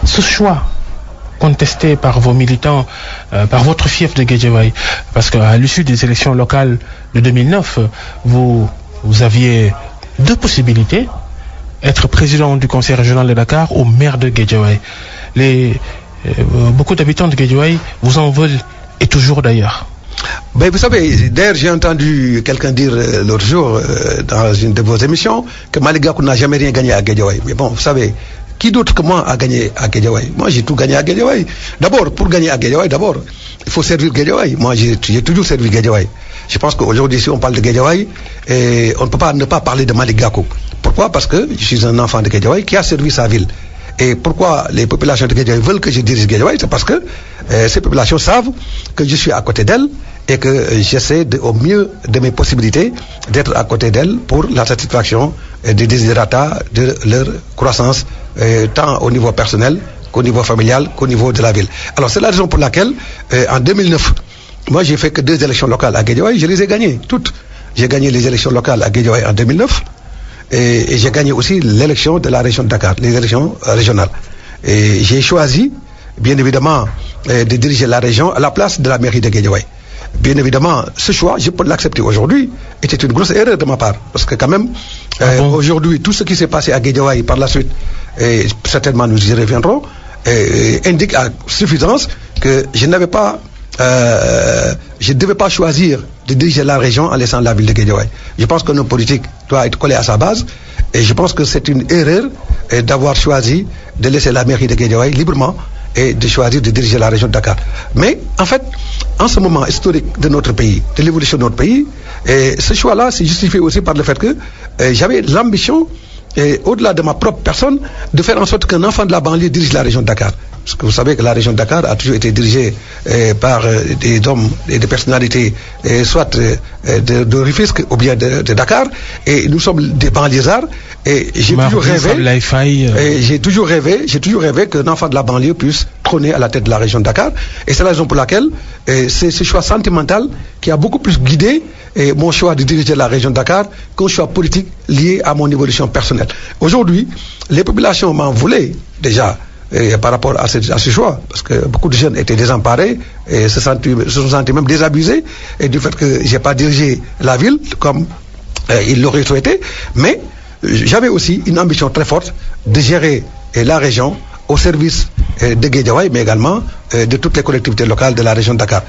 Ce choix contesté par vos militants, par votre fief de Guédiawaye, parce qu'à l'issue des élections locales de 2009, vous aviez deux possibilités: être président du conseil régional de Dakar ou maire de Guédiawaye. Beaucoup d'habitants de Guédiawaye vous en veulent, et toujours d'ailleurs. Ben, vous savez, d'ailleurs, j'ai entendu quelqu'un dire l'autre jour dans une de vos émissions que Malick Gakou n'a jamais rien gagné à Guédiawaye. Mais bon, vous savez, qui d'autre que moi a gagné à Guédiawaye? Moi, j'ai tout gagné à Guédiawaye. D'abord, pour gagner à Guédiawaye, il faut servir Guédiawaye. Moi, j'ai toujours servi Guédiawaye. Je pense qu'aujourd'hui, si on parle de Guédiawaye, on ne peut pas ne pas parler de Malick Gakou. Pourquoi? Parce que je suis un enfant de Guédiawaye qui a servi sa ville. Et pourquoi les populations de Guédiawaye veulent que je dirige Guédiawaye? C'est parce que ces populations savent que je suis à côté d'elles et que j'essaie au mieux de mes possibilités d'être à côté d'elles pour la satisfaction des desiderata de leur croissance, tant au niveau personnel qu'au niveau familial, qu'au niveau de la ville. Alors c'est la raison pour laquelle, en 2009, moi j'ai fait que 2 élections locales à Guédiawaye, je les ai gagnées, toutes. J'ai gagné les élections locales à Guédiawaye en 2009 et j'ai gagné aussi l'élection de la région de Dakar, les élections régionales. Et j'ai choisi, bien évidemment, de diriger la région à la place de la mairie de Guédiawaye. Bien évidemment, ce choix, je peux l'accepter aujourd'hui, était une grosse erreur de ma part. Parce que quand même, aujourd'hui, tout ce qui s'est passé à Guédiawaye par la suite, et certainement nous y reviendrons, indique à suffisance que je ne devais pas choisir de diriger la région en laissant la ville de Guédiawaye. Je pense que nos politiques doivent être collés à sa base et je pense que c'est une erreur d'avoir choisi de laisser la mairie de Guédiawaye librement et de choisir de diriger la région de Dakar. Mais en fait, en ce moment historique de notre pays, de l'évolution de notre pays, ce choix-là s'est justifié aussi par le fait que j'avais l'ambition, au-delà de ma propre personne, de faire en sorte qu'un enfant de la banlieue dirige la région de Dakar. Parce que vous savez que la région de Dakar a toujours été dirigée par des hommes et des personnalités, soit de Rufisque ou bien de Dakar, et nous sommes des banlieusards. Et j'ai toujours rêvé qu'un enfant de la banlieue puisse trôner à la tête de la région de Dakar. Et c'est la raison pour laquelle c'est ce choix sentimental qui a beaucoup plus guidé mon choix de diriger la région de Dakar qu'un choix politique lié à mon évolution personnelle. Aujourd'hui, les populations m'en voulaient déjà par rapport à ce choix, parce que beaucoup de jeunes étaient désemparés et se sont sentis même désabusés du fait que je n'ai pas dirigé la ville comme ils l'auraient souhaité. Mais j'avais aussi une ambition très forte de gérer la région au service de Guédiawaye, mais également de toutes les collectivités locales de la région de Dakar.